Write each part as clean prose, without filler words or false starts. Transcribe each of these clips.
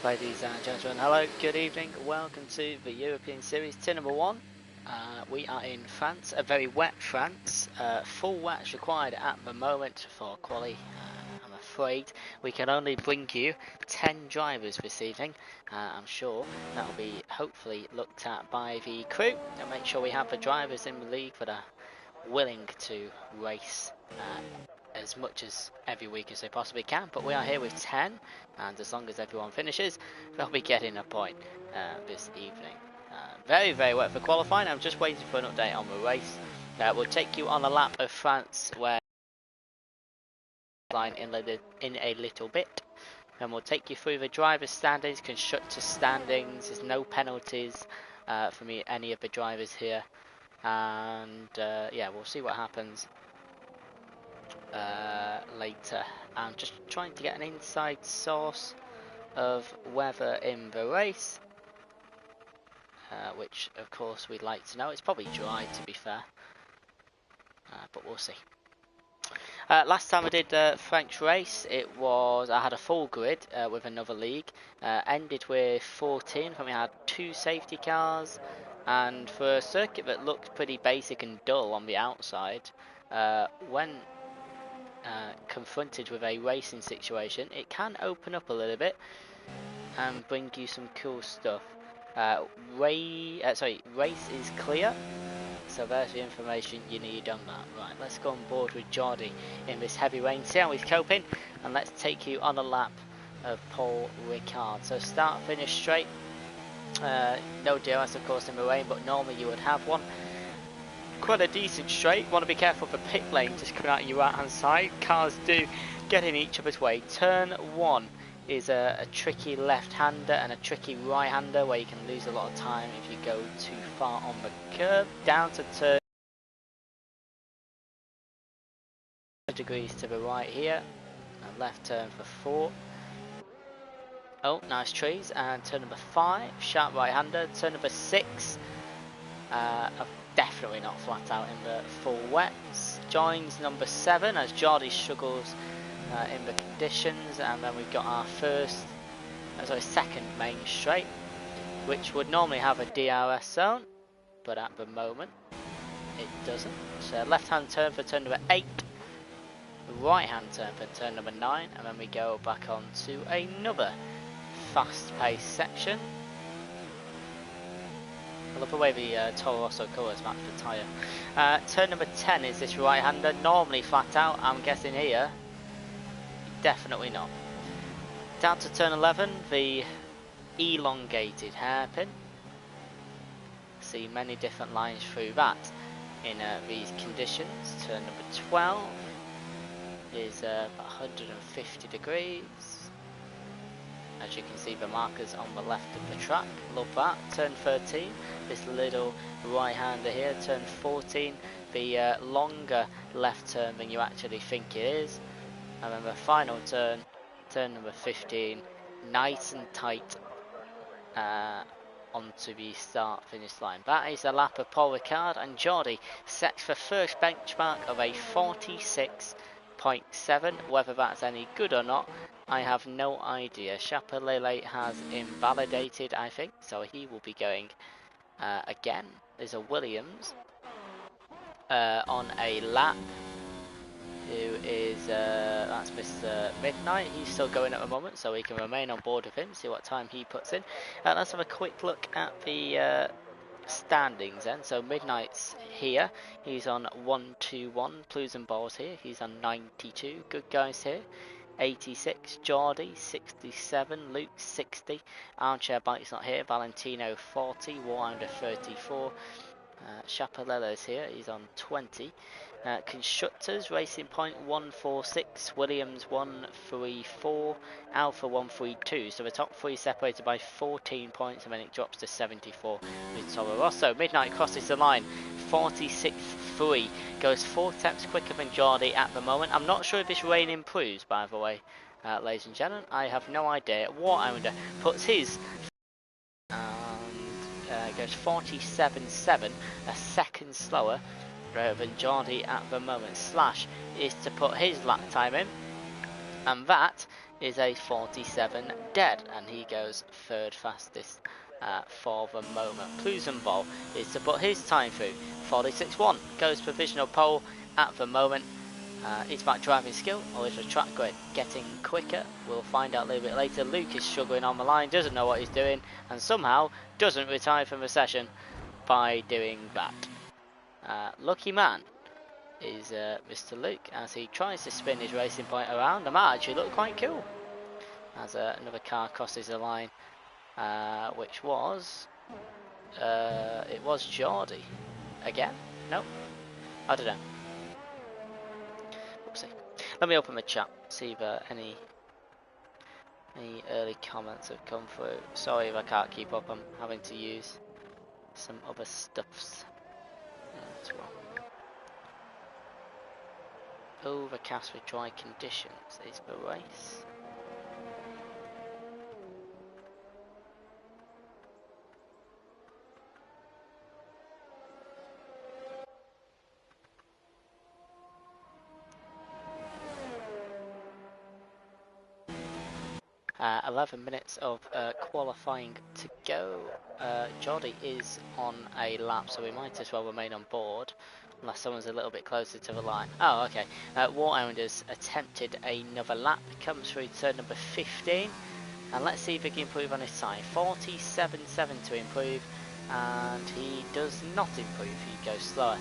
Ladies and gentlemen, hello, good evening, welcome to the European Series to number 1. We are in France, a very wet France, full wets required at the moment for quali. I'm afraid we can only bring you 10 drivers this evening. I'm sure that will be hopefully looked at by the crew and make sure we have the drivers in the league that are willing to race as much as every week as they possibly can, but we are here with 10, and as long as everyone finishes, they'll be getting a point this evening. Very wet for qualifying. I'm just waiting for an update on the race. We'll take you on a lap of France where line in a little bit, and we'll take you through the driver's standings, constructor standings. There's no penalties for any of the drivers here, and yeah, we'll see what happens later. I'm just trying to get an inside source of weather in the race, which of course we'd like to know. It's probably dry, to be fair, but we'll see. Last time I did French race, I had a full grid with another league, ended with 14. We had 2 safety cars, and for a circuit that looked pretty basic and dull on the outside, when confronted with a racing situation, it can open up a little bit and bring you some cool stuff. Race is clear, so there's the information you need on that. Right, let's go on board with Jordi in this heavy rain, see how he's coping, and let's take you on a lap of Paul Ricard. So start finish straight, no DRS of course in the rain, but normally you would have one. Quite a decent straight. Want to be careful of the pit lane just coming out your right hand side. Cars do get in each other's way. Turn 1 is a tricky left hander and a tricky right hander where you can lose a lot of time if you go too far on the curb. Down to turn degrees to the right here, and left turn for 4. Oh, nice trees. And turn number 5, sharp right hander. Turn number 6, definitely not flat out in the full wets. Joins number 7 as Jordi struggles in the conditions, and then we've got our second main straight, which would normally have a DRS zone, but at the moment it doesn't. So left hand turn for turn number 8, right hand turn for turn number 9, and then we go back on to another fast paced section. I love the way the Toro Rosso colours match the tyre. Turn number 10 is this right hander, normally flat out. I'm guessing here, definitely not. Down to turn 11, the elongated hairpin. See many different lines through that in these conditions. Turn number 12 is about 150 degrees. As you can see, the markers on the left of the track, love that. Turn 13, this little right hander here. Turn 14, the longer left turn than you actually think it is. And then the final turn, turn number 15, nice and tight onto the start finish line. That is a lap of Paul Ricard, and Jordi sets the first benchmark of a 46.7. Whether that's any good or not, I have no idea. Chapelele has invalidated, I think, so he will be going again. There's a Williams on a lap, who is, that's Mr. Midnight. He's still going at the moment, so we can remain on board with him, see what time he puts in. Let's have a quick look at the standings then. So Midnight's here, he's on 121. Plus and Balls here, he's on 92. Good guys here. 86, Jordi 67, Luke 60, Armchair Bike's not here, Valentino 40, Warhounder 34, Chapelele's here, he's on 20. Constructors, Racing Point 146, Williams 134, Alpha 132. So the top 3 separated by 14 points, and then it drops to 74 with Toro Rosso. Midnight crosses the line, 46.3, goes 4 steps quicker than Jordi at the moment. I'm not sure if this rain improves, by the way, ladies and gentlemen. I have no idea. Warhounder puts his and goes 47.7, a second slower than Jordi at the moment. Slash is to put his lap time in, and that is a 47 dead, and he goes third fastest for the moment. Plusenball is to put his time through. 46.1 goes provisional pole at the moment. Is that driving skill, or is the track getting quicker? We'll find out a little bit later. Luke is struggling on the line, doesn't know what he's doing, and somehow doesn't retire from the session by doing that. Lucky man is Mr. Luke, as he tries to spin his racing point around. That might actually look quite cool as another car crosses the line, which was it was Geordie again. Nope, I don't know. We'll see. Let me open the chat, see if any early comments have come through. Sorry if I can't keep up, I'm having to use some other stuffs as well. Overcast with dry conditions is the race. Uh, 11 minutes of qualifying to go. Geordie is on a lap, so we might as well remain on board unless someone's a little bit closer to the line. Oh, okay. Warhounders attempted another lap. Comes through turn number 15, and let's see if he can improve on his time. 47.7 to improve, and he does not improve. He goes slower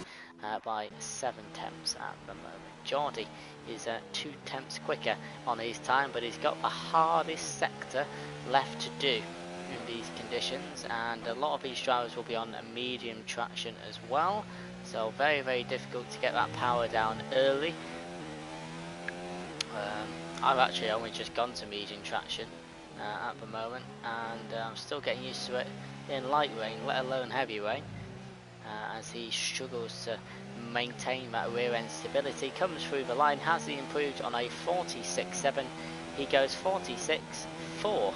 by 7 tenths at the moment. Geordie is 2 tenths quicker on his time, but he's got the hardest sector left to do in these conditions, and a lot of these drivers will be on a medium traction as well, so very, very difficult to get that power down early. I've actually only just gone to medium traction at the moment, and I'm still getting used to it in light rain, let alone heavy rain, as he struggles to maintain that rear end stability. Comes through the line. Has he improved on a 46.7? He goes 46.4.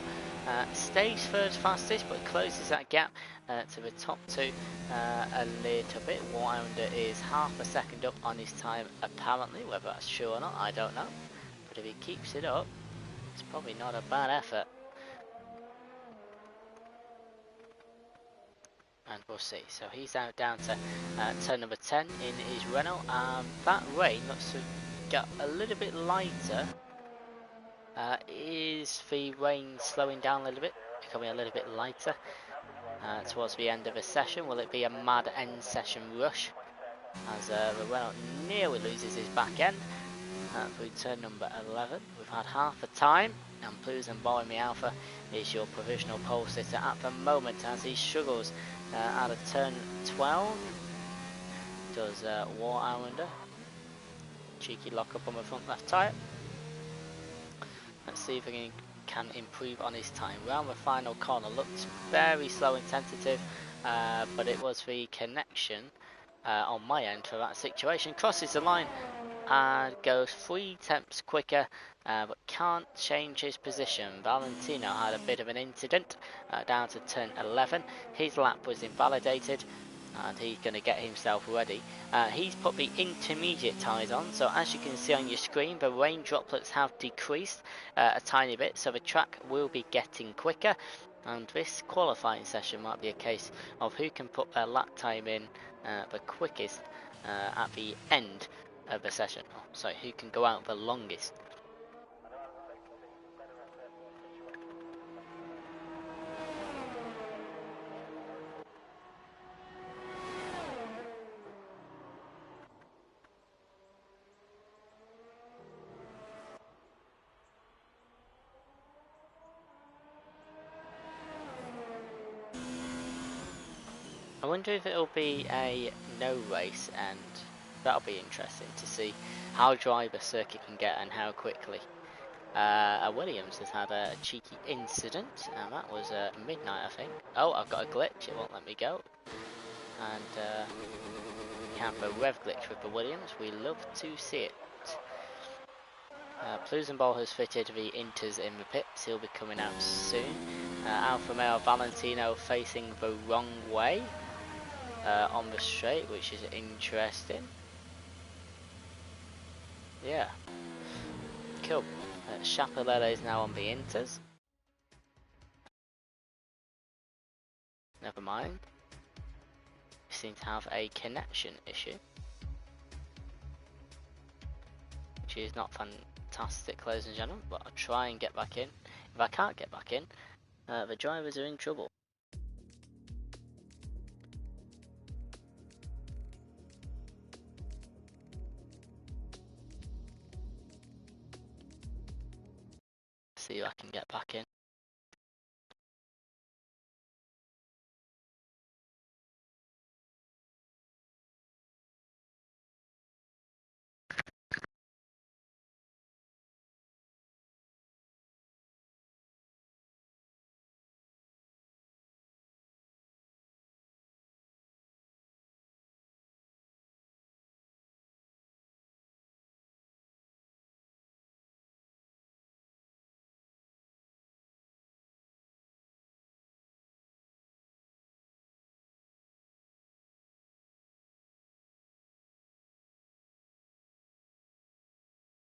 Stays third fastest, but closes that gap to the top two a little bit. Warhounder is half a second up on his time apparently. Whether that's true or not, I don't know, but if he keeps it up, it's probably not a bad effort. And we'll see. So he's out down to turn number 10 in his Renault. That rain looks to get a little bit lighter. Is the rain slowing down a little bit, becoming a little bit lighter towards the end of the session? Will it be a mad end session rush as the Renault nearly loses his back end through turn number 11? We've had half a time, and Plusenball in the Alpha is your provisional pole sitter at the moment as he struggles out of turn 12. Does Warhounder. Cheeky lock up on the front left tyre. Let's see if he can improve on his time. Round the final corner, looked very slow and tentative, but it was the connection on my end for that situation. Crosses the line and goes 3 tenths quicker, but can't change his position. Valentino had a bit of an incident down to turn 11. His lap was invalidated, and he's going to get himself ready. He's put the intermediate tyres on, so as you can see on your screen, the rain droplets have decreased a tiny bit, so the track will be getting quicker, and this qualifying session might be a case of who can put their lap time in the quickest at the end of the session. Oh, sorry, who can go out the longest. I wonder if it'll be a no race, and that'll be interesting to see how dry the circuit can get and how quickly. Williams has had a cheeky incident, and that was midnight, I think. Oh, I've got a glitch, it won't let me go. And we have a rev glitch with the Williams, we love to see it. Plusenball has fitted the inters in the pits, he'll be coming out soon. Alfa Romeo Valentino facing the wrong way on the straight, which is interesting. Yeah, cool. Chapelele is now on the Inters. Never mind. We seem to have a connection issue, which is not fantastic, ladies and gentlemen, but I'll try and get back in. If I can't get back in, the drivers are in trouble. See if I can get back in.